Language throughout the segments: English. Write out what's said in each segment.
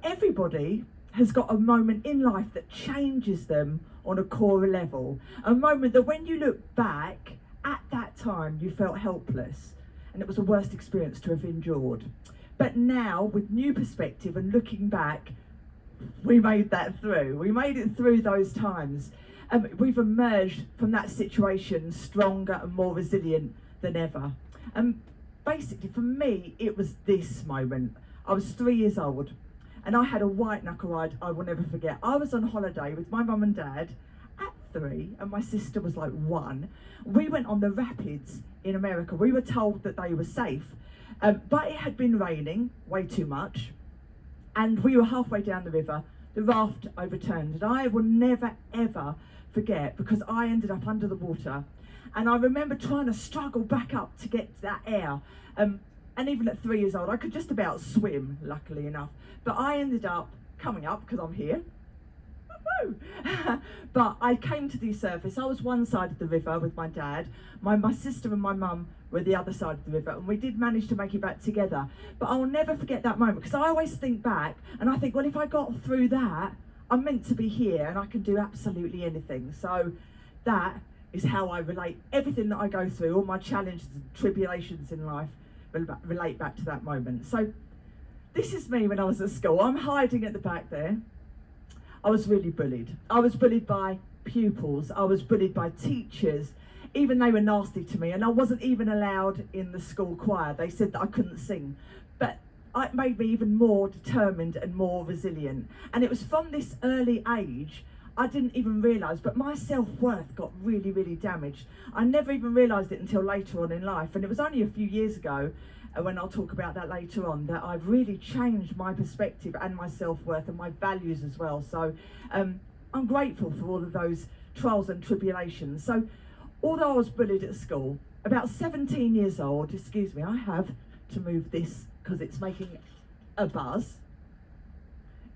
everybody has got a moment in life that changes them on a core level. A moment that when you look back, at that time you felt helpless and it was the worst experience to have endured. But now, with new perspective and looking back, we made that through. We made it through those times. We've emerged from that situation stronger and more resilient than ever. And basically for me, it was this moment. I was 3 years old and I had a white knuckle ride I will never forget. I was on holiday with my mum and dad at 3 and my sister was like 1. We went on the rapids in America. We were told that they were safe, but it had been raining way too much and we were halfway down the river. The raft overturned and I will never ever forget, because I ended up under the water and I remember trying to struggle back up to get that air. And even at 3 years old, I could just about swim, luckily enough. But I ended up coming up because I'm here. But I came to the surface. I was one side of the river with my dad. My sister and my mum were the other side of the river, and we did manage to make it back together. But I'll never forget that moment, because I always think back and I think, well, if I got through that, I'm meant to be here and I can do absolutely anything. So that is how I relate everything that I go through, all my challenges and tribulations in life, relate back to that moment. So this is me when I was at school. I'm hiding at the back there. I was really bullied. I was bullied by pupils. I was bullied by teachers. Even they were nasty to me, and I wasn't even allowed in the school choir. They said that I couldn't sing. But it made me even more determined and more resilient. And it was from this early age, I didn't even realise, but my self-worth got really, really damaged. I never even realised it until later on in life. And it was only a few years ago, when I'll talk about that later on, that I've really changed my perspective and my self-worth and my values as well. So I'm grateful for all of those trials and tribulations. So although I was bullied at school, about 17 years old, excuse me, I have to move this because it's making a buzz.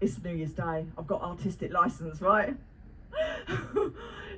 It's New Year's Day. I've got artistic license, right?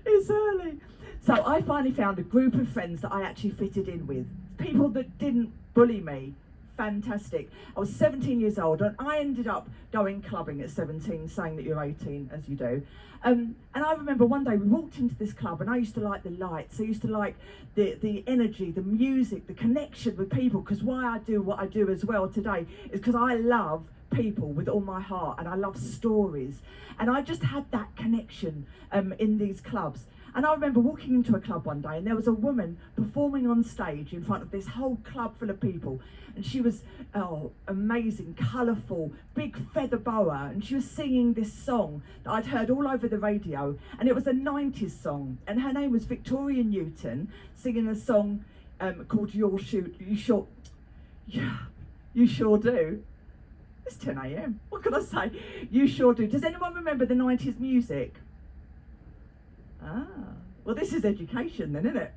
It's early. So I finally found a group of friends that I actually fitted in with. People that didn't bully me. Fantastic. I was 17 years old and I ended up going clubbing at 17, saying that you're 18, as you do. And I remember one day we walked into this club and I used to like the lights. I used to like the energy, the music, the connection with people, because why I do what I do as well today is because I love people with all my heart and I love stories. And I just had that connection in these clubs. And I remember walking into a club one day and there was a woman performing on stage in front of this whole club full of people. And she was amazing, colourful, big feather boa. And she was singing this song that I'd heard all over the radio. And it was a 90s song. And her name was Victoria Newton, singing a song called You Sure Do. It's 10 a.m. What can I say? You sure do. Does anyone remember the 90s music? Ah, well, this is education then, isn't it?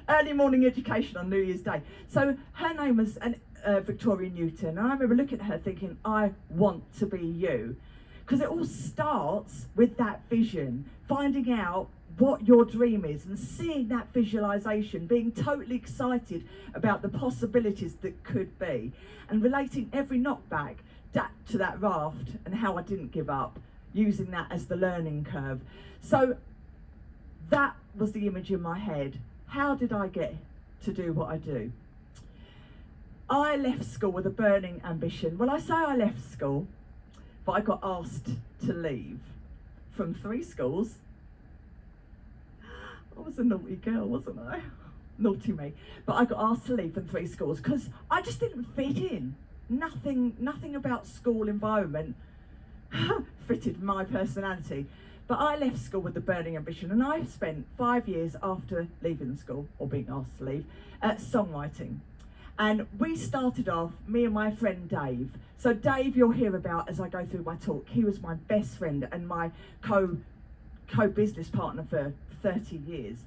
Early morning education on New Year's Day. So her name was Victoria Newton, and I remember looking at her thinking, I want to be you. Because it all starts with that vision, finding out what your dream is and seeing that visualization, being totally excited about the possibilities that could be, and relating every knockback to that raft and how I didn't give up, using that as the learning curve. So that was the image in my head. How did I get to do what I do? I left school with a burning ambition. Well, I say I left school, but I got asked to leave from 3 schools. I was a naughty girl, wasn't I? Naughty me. But I got asked to leave from 3 schools because I just didn't fit in. Nothing about school environment fitted my personality. But I left school with a burning ambition, and I spent 5 years after leaving school, or being asked to leave, songwriting. And we started off, me and my friend Dave. So Dave, you'll hear about as I go through my talk. He was my best friend and my co-business partner for 30 years.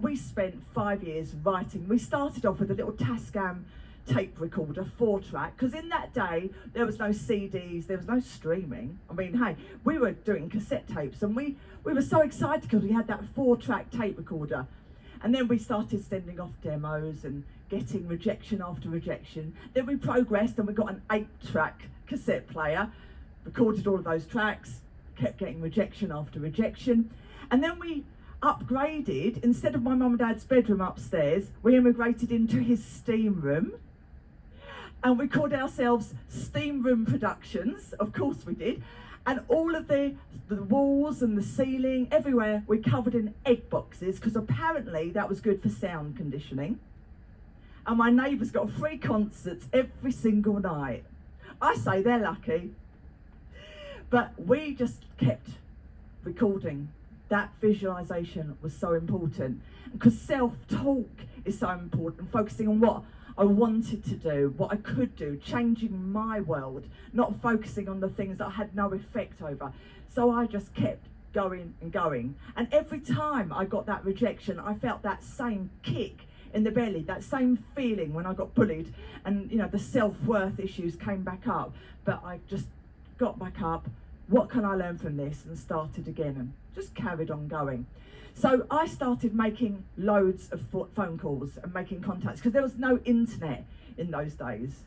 We spent 5 years writing. We started off with a little Tascam tape recorder, 4-track, because in that day there was no CDs, there was no streaming. I mean, hey, we were doing cassette tapes, and we were so excited because we had that 4-track tape recorder. And then we started sending off demos and getting rejection after rejection. Then we progressed and we got an 8-track cassette player. recorded all of those tracks, kept getting rejection after rejection. And then we upgraded. Instead of my mum and dad's bedroom upstairs, we immigrated into his steam room. And we called ourselves Steam Room Productions. Of course we did. And all of the walls and the ceiling, everywhere, we covered in egg boxes, because apparently that was good for sound conditioning. And my neighbours got free concerts every single night. I say they're lucky. But we just kept recording. That visualisation was so important, because self-talk is so important, focusing on what I wanted to do, what I could do, changing my world, not focusing on the things that I had no effect over. So I just kept going and going. And every time I got that rejection, I felt that same kick in the belly, that same feeling when I got bullied, and the self-worth issues came back up. But I just got back up. What can I learn from this? And started again and just carried on going. So I started making loads of phone calls and making contacts, because there was no internet in those days.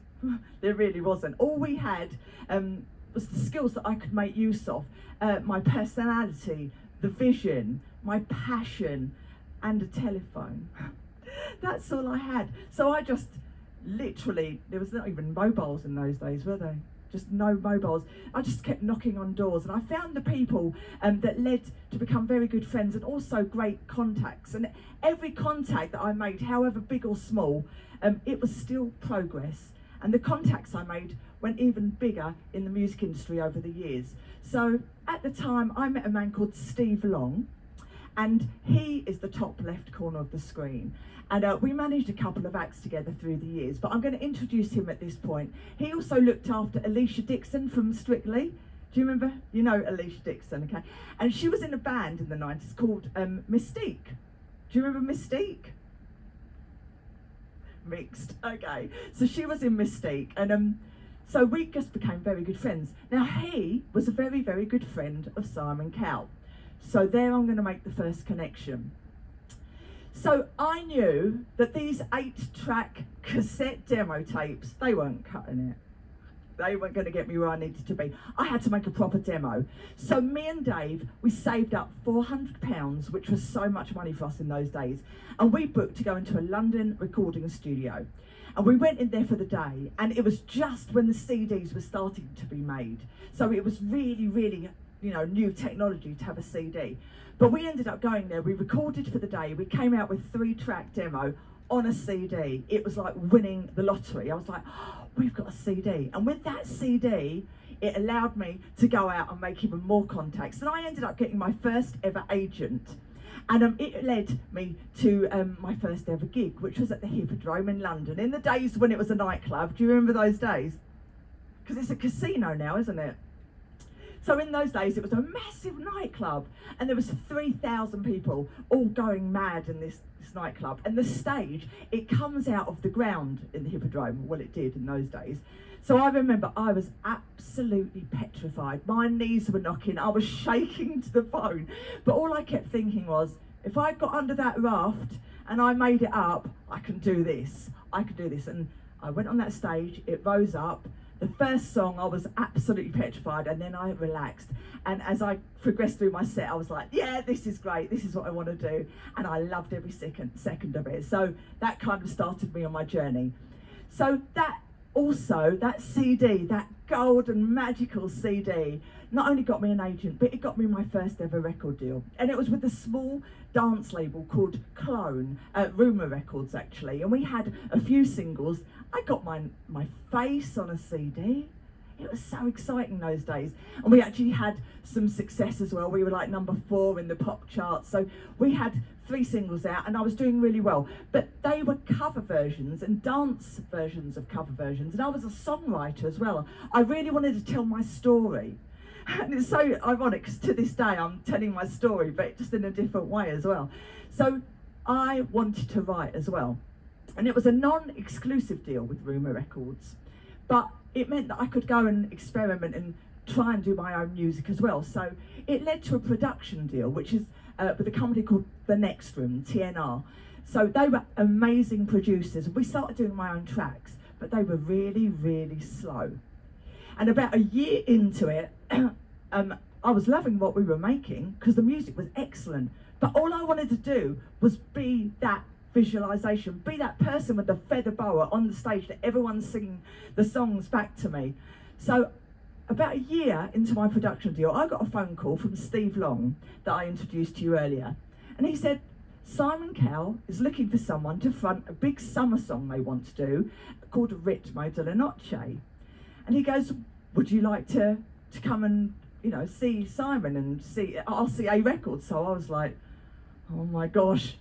There really wasn't. All we had was the skills that I could make use of, my personality, the vision, my passion, and a telephone. That's all I had. So I just literally, there was not even mobiles in those days, were there? Just no mobiles. I just kept knocking on doors, and I found the people that led to become very good friends, and also great contacts. And every contact that I made, however big or small, it was still progress. And the contacts I made went even bigger in the music industry over the years. So at the time, I met a man called Steve Long, and he is the top left corner of the screen. And we managed a couple of acts together through the years, but I'm going to introduce him at this point. He also looked after Alicia Dixon from Strictly. Do you remember? You know Alicia Dixon, okay? And she was in a band in the 90s called Mystique. Do you remember Mystique? Mixed, okay. So she was in Mystique, and so we just became very good friends. Now he was a very, very good friend of Simon Cowell. So there I'm going to make the first connection. So I knew that these 8-track cassette demo tapes, they weren't cutting it. They weren't going to get me where I needed to be. I had to make a proper demo. So me and Dave, we saved up £400, which was so much money for us in those days. And we booked to go into a London recording studio. And we went in there for the day, and it was just when the CDs were starting to be made. So it was really, really, new technology to have a CD. But we ended up going there, we recorded for the day, we came out with 3-track demo on a CD. It was like winning the lottery. I was like, oh, we've got a CD. And with that CD, it allowed me to go out and make even more contacts. And I ended up getting my first ever agent. And it led me to my first ever gig, which was at the Hippodrome in London, in the days when it was a nightclub. Do you remember those days? Because it's a casino now, isn't it? So in those days, it was a massive nightclub, and there was 3,000 people all going mad in this nightclub. And the stage, it comes out of the ground in the Hippodrome. Well, it did in those days. So I remember I was absolutely petrified. My knees were knocking. I was shaking to the bone. But all I kept thinking was, if I got under that raft and I made it up, I can do this. I could do this. And I went on that stage. It rose up. The first song, I was absolutely petrified, and then I relaxed. And as I progressed through my set, I was like, yeah, this is great. This is what I want to do. And I loved every second of it. So that kind of started me on my journey. So that CD, that golden magical CD, not only got me an agent, but it got me my first ever record deal. And it was with a small dance label called Clone, Rumour Records actually. And we had a few singles. I got my face on a CD. It was so exciting those days. And we actually had some success as well. We were like number 4 in the pop charts. So we had 3 singles out, and I was doing really well. But they were cover versions and dance versions of cover versions. And I was a songwriter as well. I really wanted to tell my story. And it's so ironic, because to this day I'm telling my story, but just in a different way as well. So I wanted to write as well. And it was a non-exclusive deal with Rumour Records, but it meant that I could go and experiment and try and do my own music as well. So it led to a production deal, which is with a company called The Next Room, TNR. So they were amazing producers. We started doing my own tracks, but they were really, really slow. And about a year into it, I was loving what we were making because the music was excellent. But all I wanted to do was be that visualization, be that person with the feather boa on the stage that everyone's singing the songs back to me. So about a year into my production deal, I got a phone call from Steve Long that I introduced to you earlier. And he said, Simon Cowell is looking for someone to front a big summer song they want to do called Ritmo de la Noche. And he goes, would you like to come and, see Simon and see RCA Records? So I was like, oh my gosh,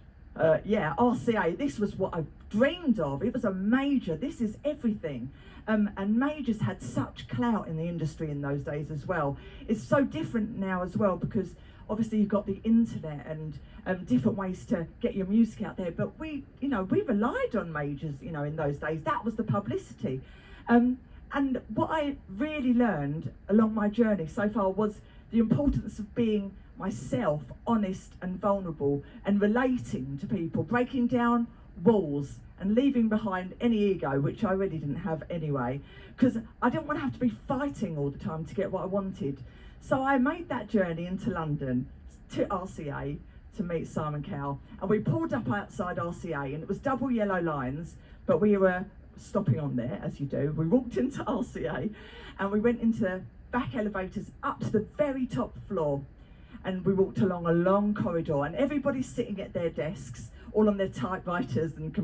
yeah, RCA, this was what I dreamed of. It was a major, this is everything. And majors had such clout in the industry in those days as well. It's so different now as well because obviously you've got the internet and different ways to get your music out there. But we relied on majors, in those days. That was the publicity. And what I really learned along my journey so far was the importance of being myself, honest and vulnerable, and relating to people, breaking down walls and leaving behind any ego, which I really didn't have anyway, because I didn't want to have to be fighting all the time to get what I wanted. So I made that journey into London to RCA to meet Simon Cowell, and we pulled up outside RCA, and it was double yellow lines, but we were stopping on there, as you do. We walked into RCA, and we went into back elevators up to the very top floor, and we walked along a long corridor, and everybody's sitting at their desks, all on their typewriters and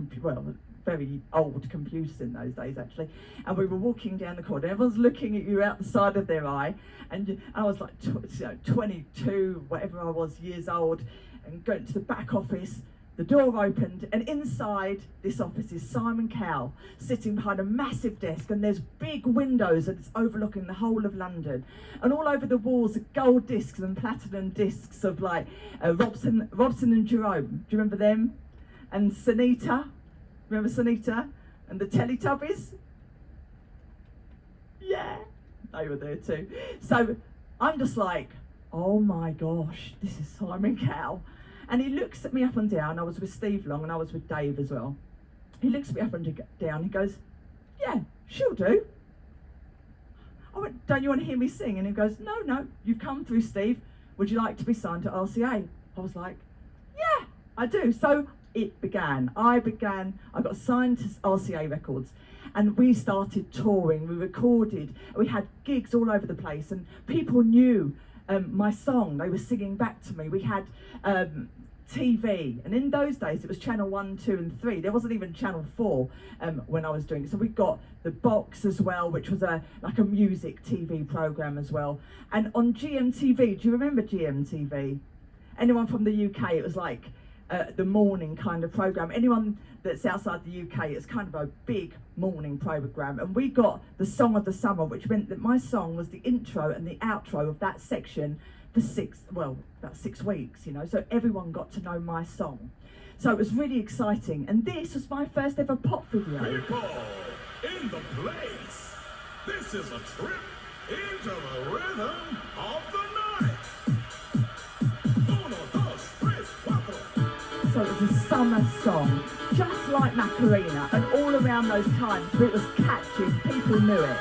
very old computers in those days actually. And we were walking down the corridor. Everyone's looking at you out the side of their eye, and I was like 22, whatever I was, years old, and going to the back office. The door opened, and inside this office is Simon Cowell sitting behind a massive desk, and there's big windows and it's overlooking the whole of London. And all over the walls are gold discs and platinum discs of like Robson and Jerome. Do you remember them? And Sunita. Remember Sunita? And the Teletubbies? Yeah, they were there too. So I'm just like, oh my gosh, this is Simon Cowell. And he looks at me up and down. I was with Steve Long and I was with Dave as well. He looks at me up and down. He goes, yeah, she'll do. I went, don't you want to hear me sing? And he goes, no, you've come through, Steve. Would you like to be signed to RCA? I was like, yeah, I do. So it began. I got signed to RCA Records, and we started touring. We recorded. We had gigs all over the place, and people knew my song. They were singing back to me. We had TV, and in those days it was channel 1, 2 and 3. There wasn't even channel 4 when I was doing it. So we got the Box as well, which was like a music TV program as well. And on GMTV, do you remember GMTV? Anyone from the UK? It was like the morning kind of program. Anyone that's outside the UK, it's kind of a big morning program. And we got the Song of the Summer, which meant that my song was the intro and the outro of that section for about 6 weeks, so everyone got to know my song. So it was really exciting, and this was my first ever pop video. People in the place, this is a trip into the rhythm of the night. Uno, dos, tres, cuatro. So it was a summer song, just like Macarena, and all around those times, but it was catchy, people knew it.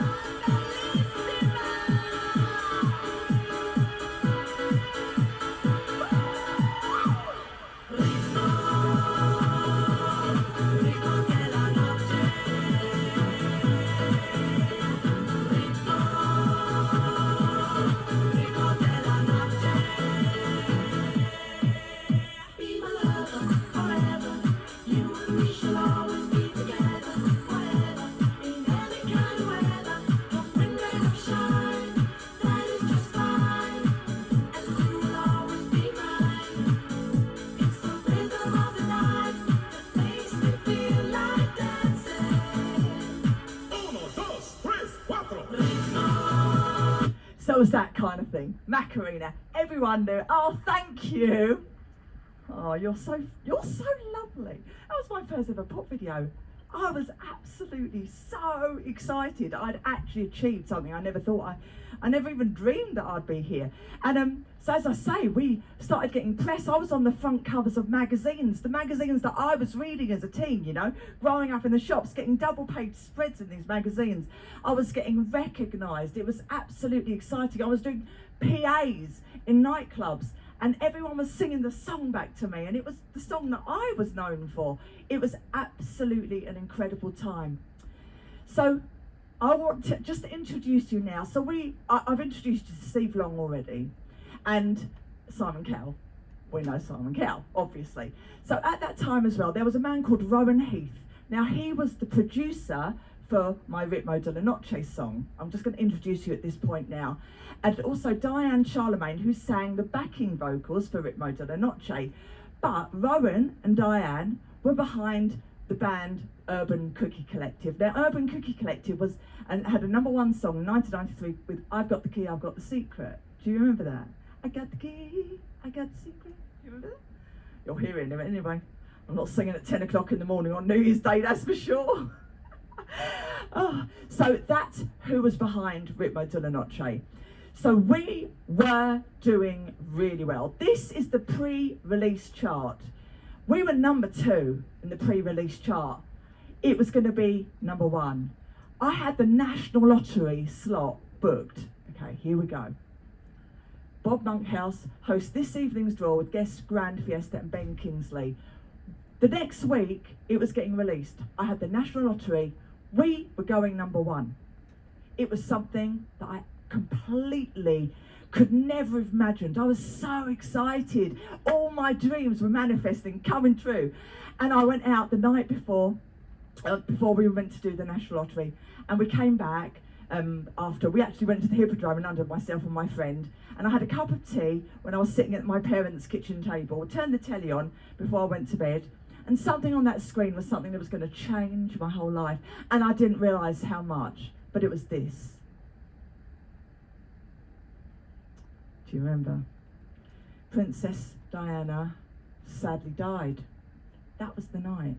So it was that kind of thing. Macarena, everyone knew. Oh, thank you. Oh, you're so lovely. That was my first ever pop video. I was absolutely so excited. I'd actually achieved something I never thought I never even dreamed that I'd be here. And so as I say, we started getting press. I was on the front covers of magazines, the magazines that I was reading as a teen, you know, growing up in the shops, getting double page spreads in these magazines. I was getting recognised. It was absolutely exciting. I was doing PAs in nightclubs, and everyone was singing the song back to me, and it was the song that I was known for. It was absolutely an incredible time. So I want to just introduce you now. So I've introduced you to Steve Long already, and Simon Cowell. We know Simon Cowell, obviously. So at that time as well, there was a man called Rowan Heath. Now, he was the producer for my Ritmo della Noche song. I'm just going to introduce you at this point now. And also Diane Charlemagne, who sang the backing vocals for Ritmo della Noche. But Rowan and Diane were behind the band Urban Cookie Collective. Now, Urban Cookie Collective was and had a #1 song in 1993 with I've Got the Key, I've Got the Secret. Do you remember that? I got the key, I got the secret. Do you remember that? You're hearing it anyway. I'm not singing at 10 o'clock in the morning on New Year's Day, that's for sure. Oh, so that's who was behind Ritmo della Noche. So we were doing really well. This is the pre-release chart. We were #2 in the pre-release chart. It was going to be #1. I had the National Lottery slot booked. Okay, here we go. Bob Monkhouse hosts this evening's draw with guests Grand Fiesta and Ben Kingsley. The next week, it was getting released. I had the National Lottery. We were going #1. It was something that I completely could never have imagined. I was so excited. All my dreams were manifesting, coming true. And I went out the night before we went to do the National Lottery, and we came back after. We actually went to the Hippodrome in London, myself and my friend, and I had a cup of tea when I was sitting at my parents' kitchen table, turned the telly on before I went to bed, and something on that screen was something that was going to change my whole life, and I didn't realise how much, but it was this. Do you remember? Princess Diana sadly died. That was the night.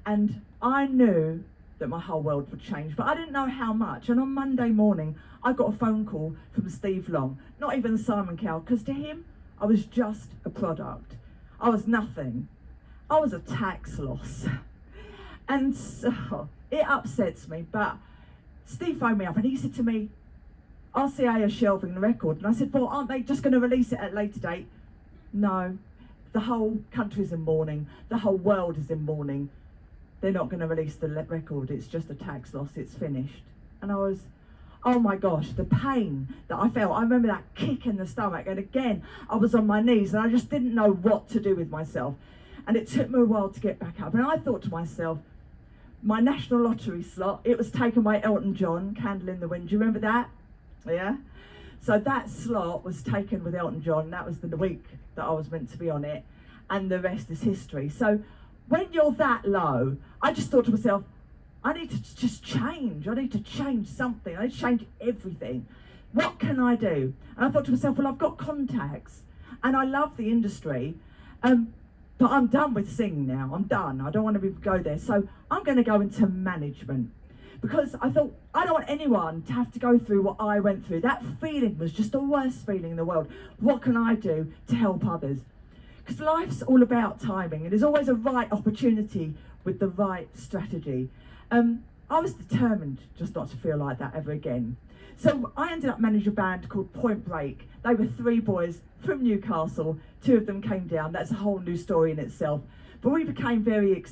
And I knew that my whole world would change, but I didn't know how much. And on Monday morning, I got a phone call from Steve Long, not even Simon Cowell, because to him, I was just a product. I was nothing. I was a tax loss. And so it upsets me, but Steve phoned me up and he said to me, RCA are shelving the record. And I said, well, aren't they just going to release it at a later date? No, the whole country's in mourning. The whole world is in mourning. They're not going to release the record. It's just a tax loss. It's finished. And I was, oh my gosh, the pain that I felt. I remember that kick in the stomach. And again, I was on my knees and I just didn't know what to do with myself. And it took me a while to get back up. And I thought to myself, my National Lottery slot, it was taken by Elton John, Candle in the Wind. Do you remember that? Yeah? So that slot was taken with Elton John. That was the week that I was meant to be on it. And the rest is history. So when you're that low, I just thought to myself, I need to just change. I need to change something. I need to change everything. What can I do? And I thought to myself, well, I've got contacts and I love the industry. But I'm done with singing now. I'm done. I don't want to go there. So I'm going to go into management, because I thought I don't want anyone to have to go through what I went through. That feeling was just the worst feeling in the world. What can I do to help others? Because life's all about timing, and there's always a right opportunity with the right strategy. I was determined just not to feel like that ever again. So I ended up managing a band called Point Break. They were 3 boys from Newcastle. 2 of them came down. That's a whole new story in itself. But we became very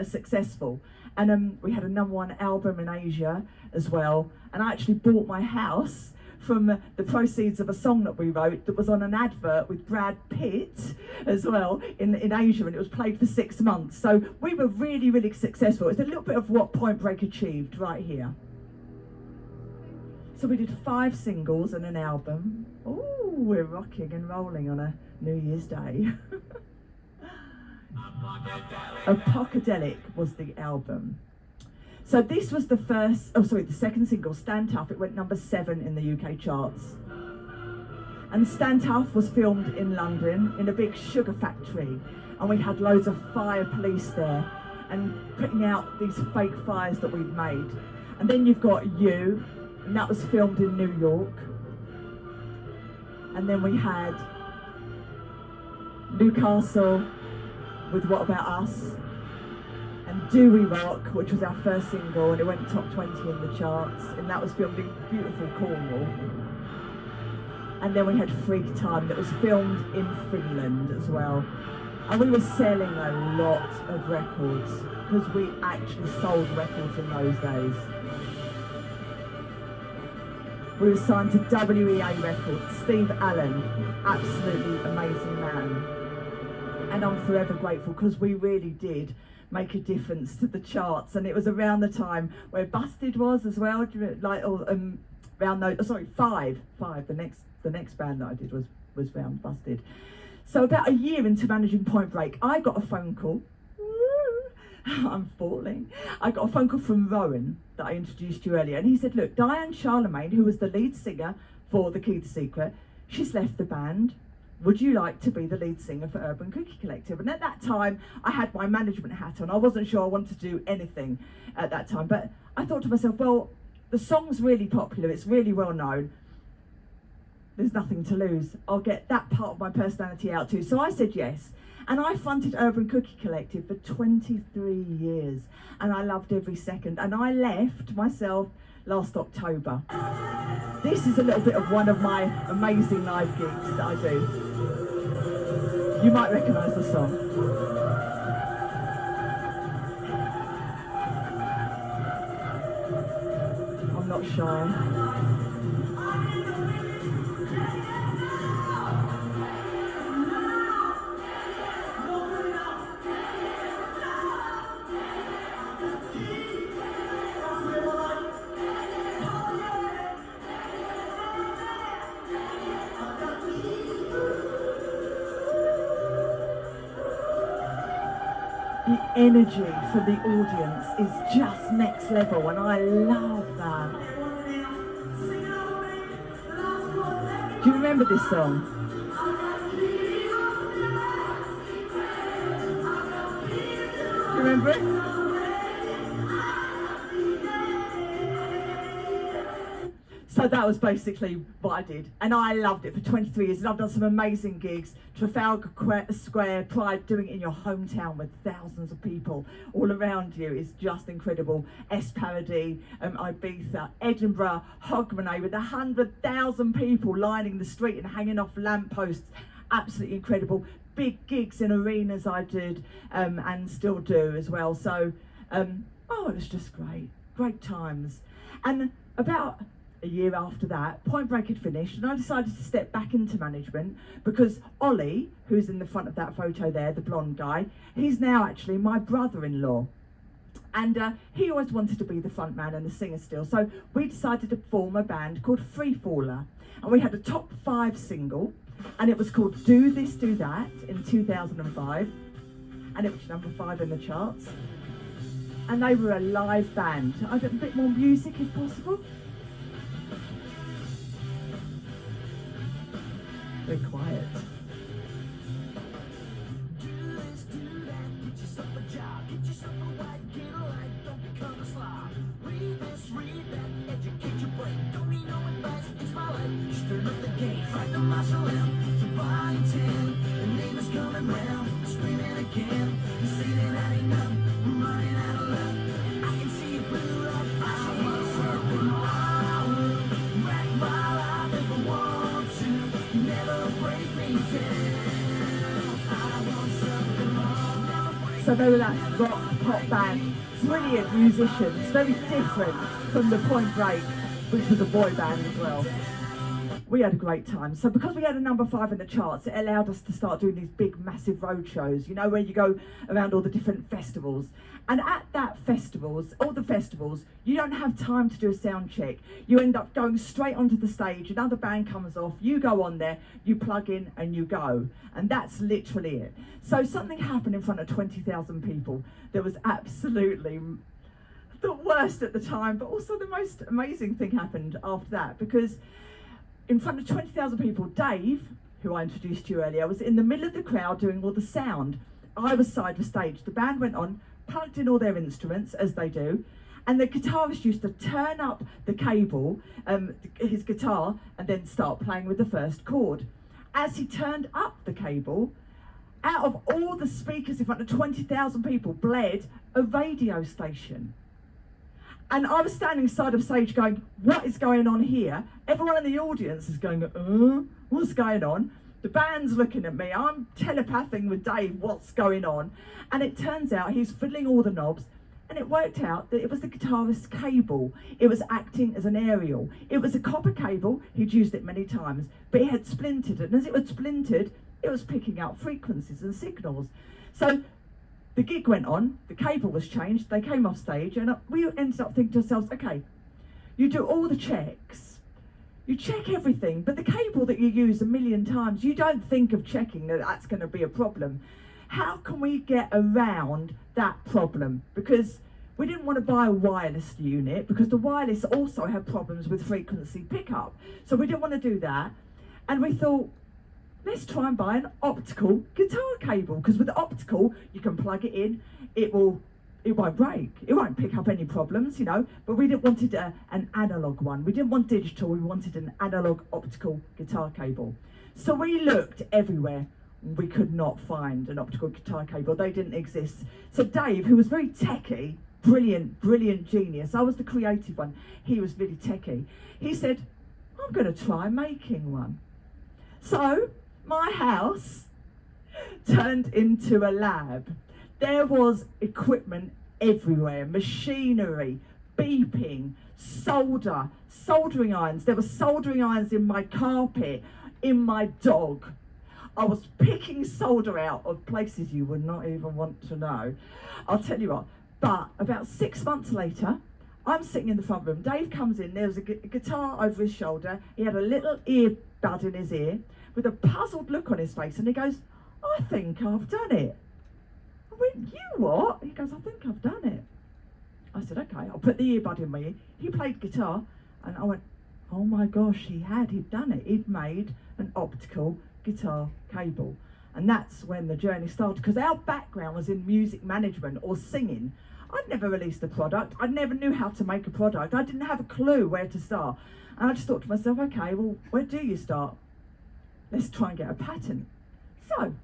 successful. And we had a #1 album in Asia as well. And I actually bought my house from the proceeds of a song that we wrote that was on an advert with Brad Pitt as well in Asia, and it was played for 6 months. So we were really, really successful. It's a little bit of what Point Break achieved right here. So we did 5 singles and an album. Oh, we're rocking and rolling on a New Year's Day. Apocadelic was the album. So this was the second single, Stand Tough. It went #7 in the UK charts. And Stand Tough was filmed in London in a big sugar factory. And we had loads of fire police there. and putting out these fake fires that we'd made. And then you've got You, and that was filmed in New York. And then we had Newcastle with What About Us, and Do We Rock, which was our first single, and it went top 20 in the charts, and that was filmed in beautiful Cornwall. And then we had Freak Time that was filmed in Finland as well. And we were selling a lot of records, because we actually sold records in those days. We were signed to WEA Records. Steve Allen, absolutely amazing man. And I'm forever grateful, because we really did make a difference to the charts. And it was around the time where Busted was as well, like around those, sorry, Five. The next band that I did was around Busted. So about a year into managing Point Break, I got a phone call. I'm falling. I got a phone call from Rowan that I introduced you earlier, and he said, look, Diane Charlemagne, who was the lead singer for The Key to Secret, she's left the band. Would you like to be the lead singer for Urban Cookie Collective? And at that time, I had my management hat on. I wasn't sure I wanted to do anything at that time, but I thought to myself, well, the song's really popular, it's really well known. There's nothing to lose. I'll get that part of my personality out too. So I said yes. And I fronted Urban Cookie Collective for 23 years. And I loved every second. And I left myself last October. This is a little bit of one of my amazing live gigs that I do. You might recognise the song. I'm not shy. The energy for the audience is just next level, and I love that. Do you remember this song? Do you remember it? So that was basically what I did, and I loved it for 23 years, and I've done some amazing gigs. Trafalgar Square, Pride, doing it in your hometown with thousands of people all around you is just incredible. Parody, Ibiza, Edinburgh, Hogmanay with 100,000 people lining the street and hanging off lampposts, absolutely incredible. Big gigs in arenas I did and still do as well. So, it was just great times. And about a year after that, Point Break had finished, and I decided to step back into management because Ollie, who's in the front of that photo there, the blonde guy, he's now actually my brother-in-law. And he always wanted to be the front man and the singer still. So we decided to form a band called Freefaller. And we had a top 5 single, and it was called Do This, Do That in 2005. And it was number 5 in the charts. And they were a live band. I'd a bit more music if possible. Very quiet. So they were that rock pop band, brilliant musicians, very different from the Point Break, which was a boy band as well. We had a great time. So because we had a number 5 in the charts, it allowed us to start doing these big, massive road shows, you know, where you go around all the different festivals. And at all the festivals, you don't have time to do a sound check. You end up going straight onto the stage, another band comes off, you go on there, you plug in and you go. And that's literally it. So something happened in front of 20,000 people that was absolutely the worst at the time, but also the most amazing thing happened after that, because in front of 20,000 people, Dave, who I introduced to you earlier, was in the middle of the crowd doing all the sound. I was side of stage. The band went on, plugged in all their instruments, as they do, and the guitarist used to turn up the cable, his guitar, and then start playing with the first chord. As he turned up the cable, out of all the speakers in front of 20,000 people bled a radio station. And I was standing side of stage going, what is going on here? Everyone in the audience is going, what's going on? The band's looking at me, I'm telepathing with Dave, what's going on? And it turns out he's fiddling all the knobs, and it worked out that it was the guitarist's cable. It was acting as an aerial. It was a copper cable, he'd used it many times, but it had splintered, and as it was splintered, it was picking out frequencies and signals. So the gig went on, the cable was changed, they came off stage, and we ended up thinking to ourselves, okay, you do all the checks, you check everything, but the cable that you use 1,000,000 times, you don't think of checking that that's going to be a problem. How can we get around that problem? Because we didn't want to buy a wireless unit, because the wireless also had problems with frequency pickup. So we didn't want to do that. And we thought, let's try and buy an optical guitar cable, because with the optical, you can plug it in, it won't break, it won't pick up any problems, you know, but we didn't wanted an analog one. We didn't want digital, we wanted an analog optical guitar cable. So we looked everywhere. We could not find an optical guitar cable, they didn't exist. So Dave, who was very techie, brilliant genius, I was the creative one, he was really techie, he said, I'm going to try making one. So my house turned into a lab. There was equipment everywhere, machinery, beeping, solder, soldering irons. There were soldering irons in my carpet, in my dog. I was picking solder out of places you would not even want to know. I'll tell you what, but about 6 months later, I'm sitting in the front room. Dave comes in, there was a guitar over his shoulder. He had a little earbud in his ear with a puzzled look on his face, and he goes, I think I've done it. I went, you what? He goes, I think I've done it. I said, okay, I'll put the earbud in my ear. He played guitar, and I went, oh my gosh, he'd done it. He'd made an optical guitar cable. And that's when the journey started, because our background was in music management or singing. I'd never released a product. I never knew how to make a product. I didn't have a clue where to start. And I just thought to myself, okay, well, where do you start? Let's try and get a patent. So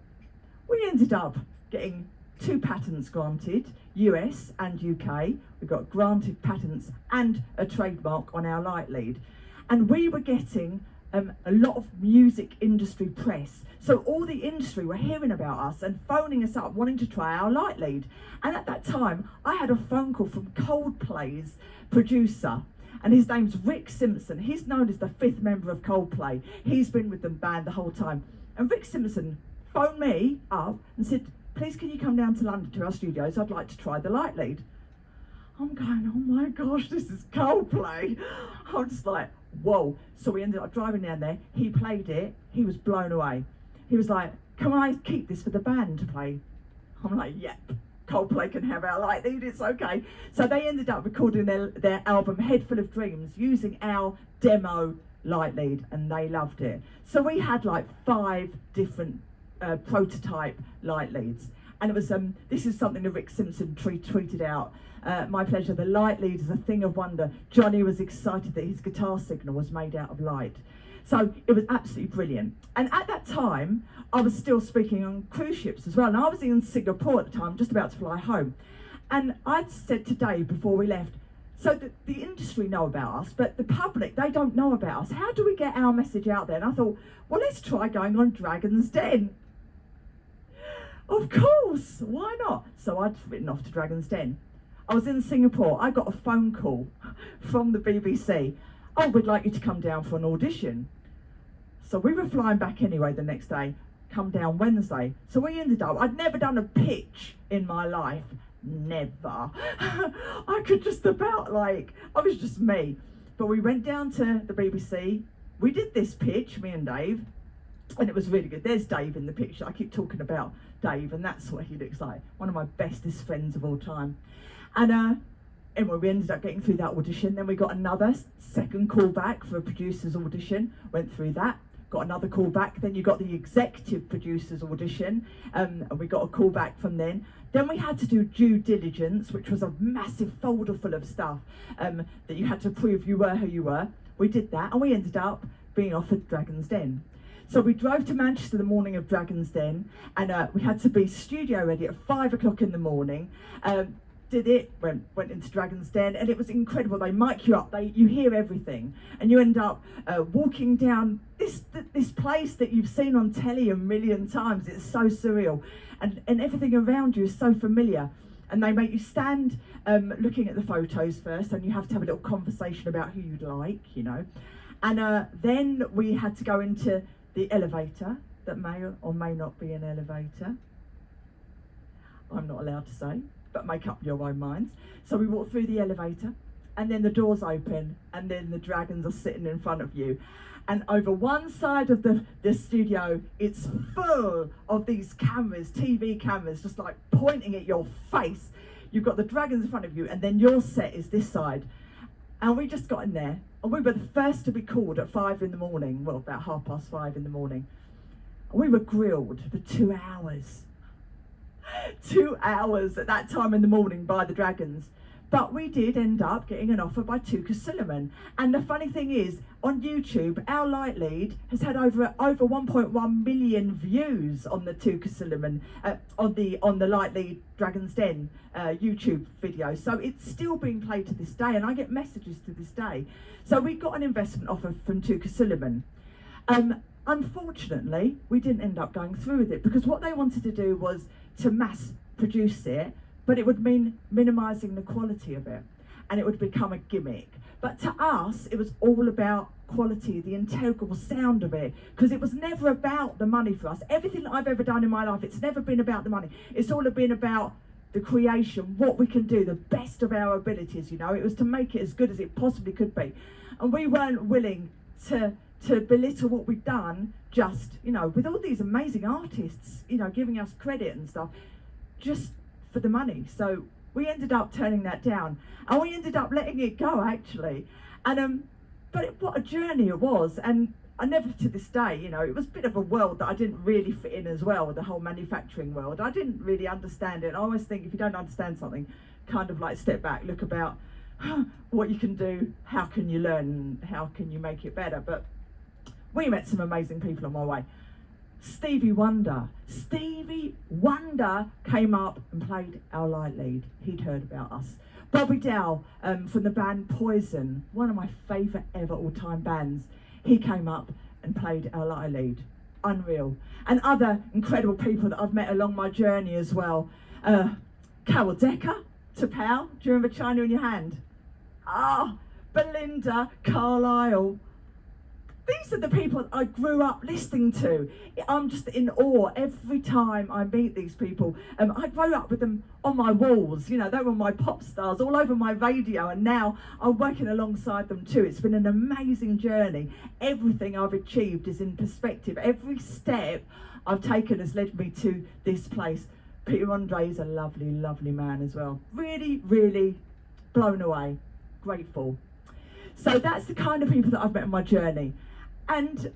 we ended up getting 2 patents granted, US and UK. We got granted patents and a trademark on our light lead. And we were getting a lot of music industry press. So all the industry were hearing about us and phoning us up, wanting to try our light lead. And at that time, I had a phone call from Coldplay's producer, and his name's Rick Simpson. He's known as the 5th member of Coldplay. He's been with the band the whole time. And Rick Simpson phoned me up and said, please can you come down to London to our studios? I'd like to try the light lead. I'm going, oh my gosh, this is Coldplay. I'm just like, whoa. So we ended up driving down there. He played it. He was blown away. He was like, can I keep this for the band to play? I'm like, yep, Coldplay can have our light lead, it's okay. So they ended up recording their album Head Full of Dreams using our demo light lead, and they loved it. So we had like 5 different prototype light leads. And it was, this is something that Rick Simpson tweeted out. My pleasure, the light lead is a thing of wonder. Johnny was excited that his guitar signal was made out of light. So it was absolutely brilliant. And at that time, I was still speaking on cruise ships as well. And I was in Singapore at the time, just about to fly home. And I'd said to Dave before we left, so the industry know about us, but the public, they don't know about us. How do we get our message out there? And I thought, well, let's try going on Dragon's Den. Of course, why not? So I'd written off to Dragon's Den. I was in Singapore. I got a phone call from the BBC. Oh, we'd like you to come down for an audition. So we were flying back anyway the next day, come down Wednesday. So we ended up, I'd never done a pitch in my life, never. I could just about I was just me. But we went down to the BBC. We did this pitch, me and Dave, and it was really good. There's Dave in the picture. I keep talking about Dave, and that's what he looks like. One of my bestest friends of all time. And anyway, we ended up getting through that audition. Then we got another second call back for a producer's audition. Went through that. got another call back. Then you got the executive producer's audition, and we got a call back from then. Then we had to do due diligence, which was a massive folder full of stuff that you had to prove you were who you were. We did that, and we ended up being offered Dragon's Den. So we drove to Manchester the morning of Dragon's Den, and we had to be studio ready at 5 o'clock in the morning. Did it, went into Dragon's Den, and it was incredible. They mic you up, you hear everything, and you end up walking down this place that you've seen on telly a million times. It's so surreal, and everything around you is so familiar. And they make you stand looking at the photos first, and you have to have a little conversation about who you'd like, you know. And then we had to go into the elevator, that may or may not be an elevator. I'm not allowed to say, but make up your own minds. So we walk through the elevator, and then the doors open, and then the dragons are sitting in front of you. And over one side of the studio, it's full of these cameras, TV cameras, just like pointing at your face. You've got the dragons in front of you, and then your set is this side. And we just got in there, and we were the first to be called at 5 in the morning, well, about 5:30 in the morning. And we were grilled for 2 hours. 2 hours at that time in the morning by the dragons. But we did end up getting an offer by Tuka Suleiman. And the funny thing is, on YouTube, our light lead has had over 1.1 million views on the Tuka Suleiman, on the light lead Dragon's Den YouTube video. So it's still being played to this day, and I get messages to this day. So we got an investment offer from Tuka Suleiman. Unfortunately, we didn't end up going through with it, because what they wanted to do was to mass produce it, but it would mean minimising the quality of it, and it would become a gimmick. But to us, it was all about quality, the integral sound of it, because it was never about the money for us. Everything that I've ever done in my life, it's never been about the money. It's all been about the creation, what we can do, the best of our abilities, you know. It was to make it as good as it possibly could be. And we weren't willing to belittle what we'd done, just, you know, with all these amazing artists, you know, giving us credit and stuff, just for the money. So we ended up turning that down, and we ended up letting it go, actually. And but what a journey it was. And I never, to this day, you know, it was a bit of a world that I didn't really fit in as well, the whole manufacturing world. I didn't really understand it. And I always think, if you don't understand something, kind of like step back, look about what you can do, how can you learn, how can you make it better. But we met some amazing people on my way. Stevie Wonder came up and played our light lead. He'd heard about us. Bobby Dow from the band Poison, one of my favourite ever all-time bands, he came up and played our light lead. Unreal. And other incredible people that I've met along my journey as well. Carol Decker, Tamperer, do you remember China in Your Hand? Ah, Belinda Carlisle. These are the people I grew up listening to. I'm just in awe every time I meet these people. I grew up with them on my walls, you know, they were my pop stars all over my radio, and now I'm working alongside them too. It's been an amazing journey. Everything I've achieved is in perspective. Every step I've taken has led me to this place. Peter Andre is a lovely, lovely man as well. Really, really blown away, grateful. So that's the kind of people that I've met on my journey. And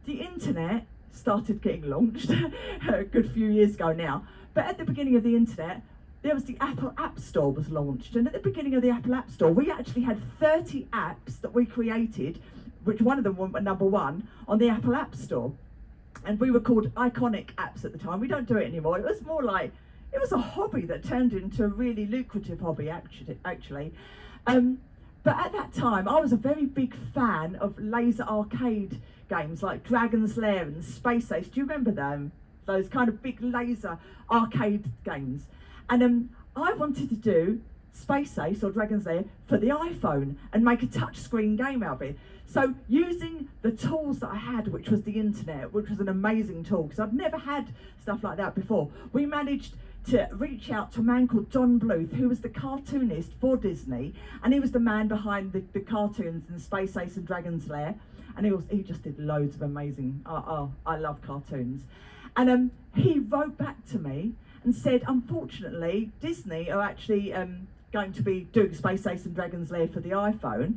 the internet started getting launched a good few years ago now. But at the beginning of the internet, there was the Apple App Store was launched. And at the beginning of the Apple App Store, we actually had 30 apps that we created, which one of them were number one on the Apple App Store. And we were called iconic apps at the time. We don't do it anymore. It was more like, it was a hobby that turned into a really lucrative hobby, actually. But at that time, I was a very big fan of laser arcade games like Dragon's Lair and Space Ace. Do you remember them? Those kind of big laser arcade games. And I wanted to do Space Ace or Dragon's Lair for the iPhone and make a touchscreen game out of it. So using the tools that I had, which was the internet, which was an amazing tool, because I'd never had stuff like that before, we managed to reach out to a man called Don Bluth, who was the cartoonist for Disney, and he was the man behind the cartoons in Space Ace and Dragon's Lair, and he just did loads of amazing, I love cartoons. And he wrote back to me and said, unfortunately, Disney are actually going to be doing Space Ace and Dragon's Lair for the iPhone,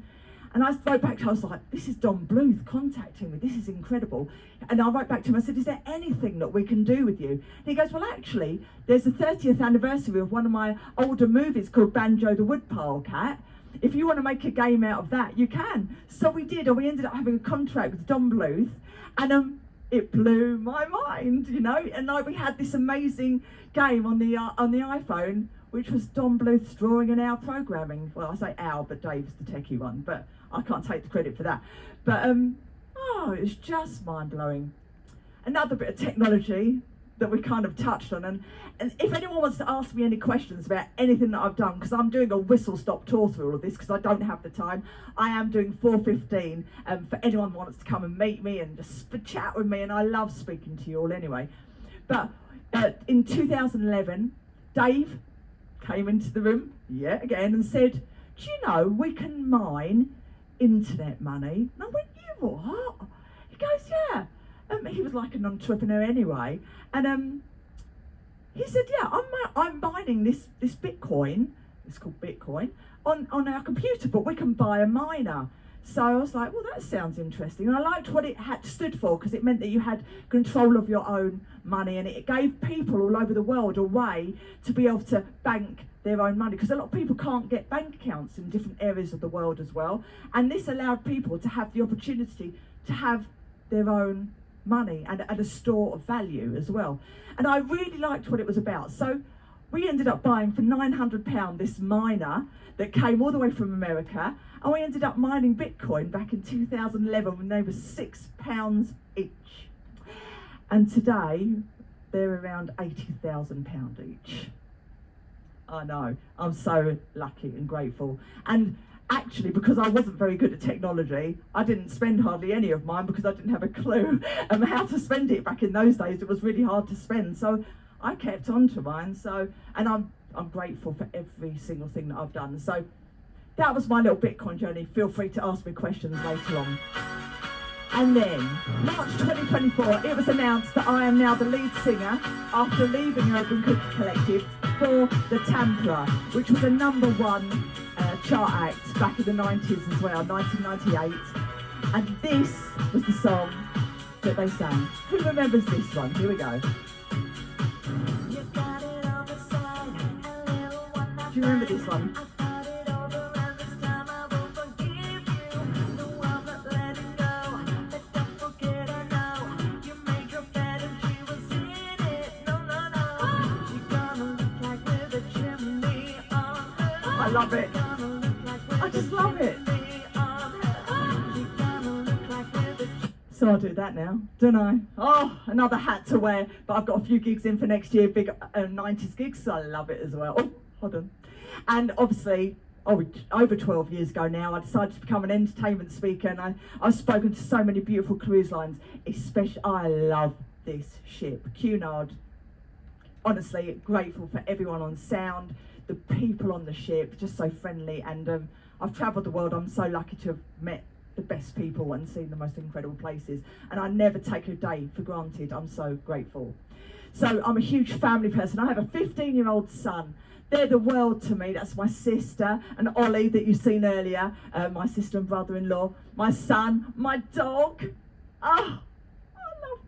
And I wrote back to him, I was like, this is Don Bluth contacting me, this is incredible. And I wrote back to him, I said, is there anything that we can do with you? And he goes, well, actually, there's the 30th anniversary of one of my older movies called Banjo the Woodpile Cat. If you want to make a game out of that, you can. So we did, and we ended up having a contract with Don Bluth, and it blew my mind, you know. And like, we had this amazing game on the iPhone, which was Don Bluth's drawing and our programming. Well, I say our, but Dave's the techie one, but I can't take the credit for that. But oh, it was just mind-blowing. Another bit of technology that we kind of touched on, and if anyone wants to ask me any questions about anything that I've done, because I'm doing a whistle-stop tour through all of this because I don't have the time, I am doing 4:15 for anyone who wants to come and meet me and just chat with me, and I love speaking to you all anyway. But in 2011, Dave came into the room yet again and said, do you know we can mine internet money? And I went, you what? He goes, yeah. He was like an entrepreneur anyway, and he said, yeah, I'm mining this Bitcoin, it's called Bitcoin, on our computer, but we can buy a miner. So I was like, well, that sounds interesting. And I liked what it stood for, because it meant that you had control of your own money, and it gave people all over the world a way to be able to bank their own money, because a lot of people can't get bank accounts in different areas of the world as well. And this allowed people to have the opportunity to have their own money and a store of value as well. And I really liked what it was about. So we ended up buying for £900 this miner that came all the way from America, and we ended up mining Bitcoin back in 2011 when they were £6 each. And today they're around £80,000 each. I know, I'm so lucky and grateful. And actually, because I wasn't very good at technology, I didn't spend hardly any of mine because I didn't have a clue how to spend it. Back in those days, it was really hard to spend. So I kept on to mine. And I'm grateful for every single thing that I've done. So that was my little Bitcoin journey. Feel free to ask me questions later on. And then, March 2024, it was announced that I am now the lead singer after leaving Urban Cookie Collective for the Tamperer, which was a #1 chart act back in the 90s as well, 1998. And this was the song that they sang. Who remembers this one? Here we go. Do you remember this one? I love it. I just love it. So I'll do that now, don't I? Oh, another hat to wear, but I've got a few gigs in for next year, big 90s gigs, so I love it as well. Oh, hold on. And obviously, over 12 years ago now, I decided to become an entertainment speaker, and I've spoken to so many beautiful cruise lines, especially, I love this ship, Cunard. Honestly, grateful for everyone on sound, the people on the ship, just so friendly, and I've travelled the world. I'm so lucky to have met the best people and seen the most incredible places, and I never take a day for granted. I'm so grateful. So I'm a huge family person. I have a 15-year-old son. They're the world to me. That's my sister and Ollie that you've seen earlier, my sister and brother-in-law, my son, my dog. Oh,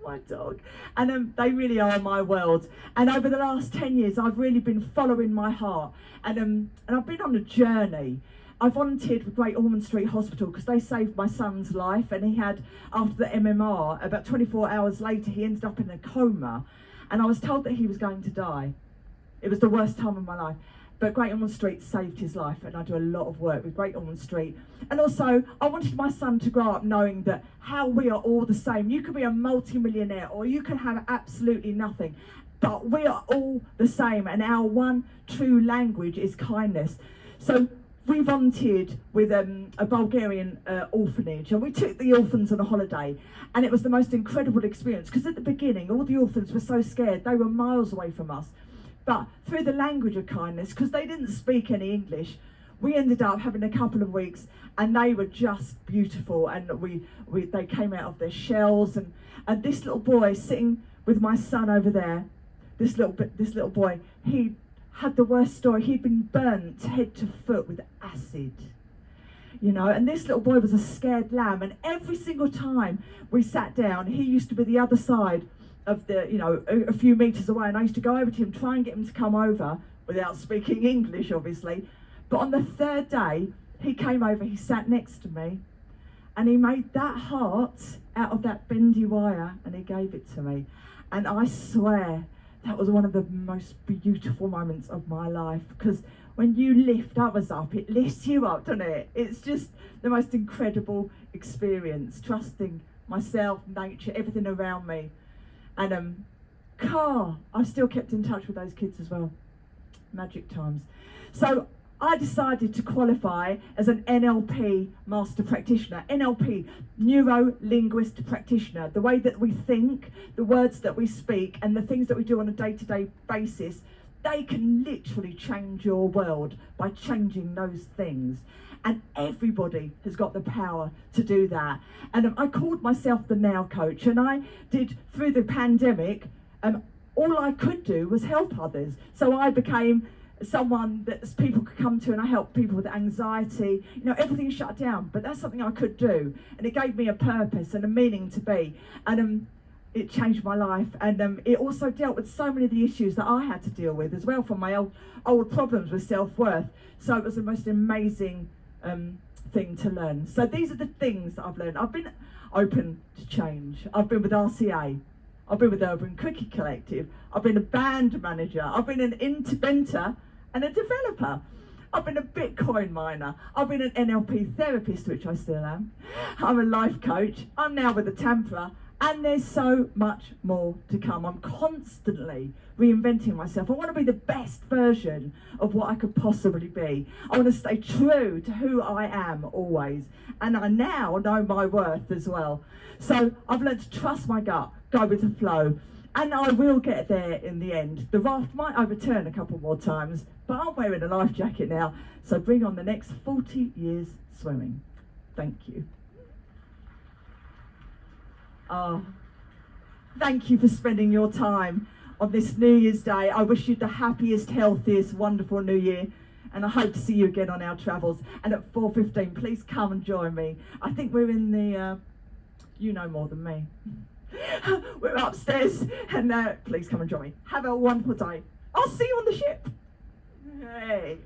my dog, and they really are my world. And over the last 10 years I've really been following my heart, and I've been on a journey. I volunteered with Great Ormond Street Hospital because they saved my son's life, and he had, after the MMR, about 24 hours later he ended up in a coma, and I was told that he was going to die. It was the worst time of my life. But Great Ormond Street saved his life, and I do a lot of work with Great Ormond Street. And also, I wanted my son to grow up knowing that how we are all the same. You can be a multi-millionaire, or you can have absolutely nothing, but we are all the same, and our one true language is kindness. So we volunteered with a Bulgarian orphanage, and we took the orphans on a holiday, and it was the most incredible experience, because at the beginning, all the orphans were so scared. They were miles away from us. But through the language of kindness, because they didn't speak any English, we ended up having a couple of weeks, and they were just beautiful. And they came out of their shells, and this little boy sitting with my son over there, this little boy, he had the worst story. He'd been burnt head to foot with acid. you know, and this little boy was a scared lamb, and every single time we sat down, he used to be the other side of the, you know, a few metres away, and I used to go over to him, try and get him to come over, without speaking English, obviously. But on the third day, he came over, he sat next to me, and he made that heart out of that bendy wire, and he gave it to me. And I swear, that was one of the most beautiful moments of my life, because when you lift others up, it lifts you up, doesn't it? It's just the most incredible experience, trusting myself, nature, everything around me. And I've still kept in touch with those kids as well. Magic times. So I decided to qualify as an NLP master practitioner. NLP, neuro-linguist practitioner. The way that we think, the words that we speak, and the things that we do on a day-to-day basis, they can literally change your world by changing those things. And everybody has got the power to do that. And I called myself the Now Coach, and I did, through the pandemic, all I could do was help others. So I became someone that people could come to, and I helped people with anxiety. You know, everything shut down, but that's something I could do, and it gave me a purpose and a meaning to be. And it changed my life, and it also dealt with so many of the issues that I had to deal with as well, from my old problems with self-worth. So it was the most amazing thing to learn. So these are the things that I've learned. I've been open to change. I've been with RCA. I've been with Urban Cookie Collective. I've been a band manager. I've been an inventor and a developer. I've been a Bitcoin miner. I've been an NLP therapist, which I still am. I'm a life coach. I'm now with the Tamperer. And there's so much more to come. I'm constantly reinventing myself. I want to be the best version of what I could possibly be. I want to stay true to who I am always. And I now know my worth as well. So I've learned to trust my gut, go with the flow. And I will get there in the end. The raft might overturn a couple more times, but I'm wearing a life jacket now. So bring on the next 40 years swimming. Thank you. Oh, thank you for spending your time on this New Year's Day. I wish you the happiest, healthiest, wonderful New Year. And I hope to see you again on our travels. And at 4:15, please come and join me. I think we're in the, you know more than me. We're upstairs, and please come and join me. Have a wonderful day. I'll see you on the ship. Hey.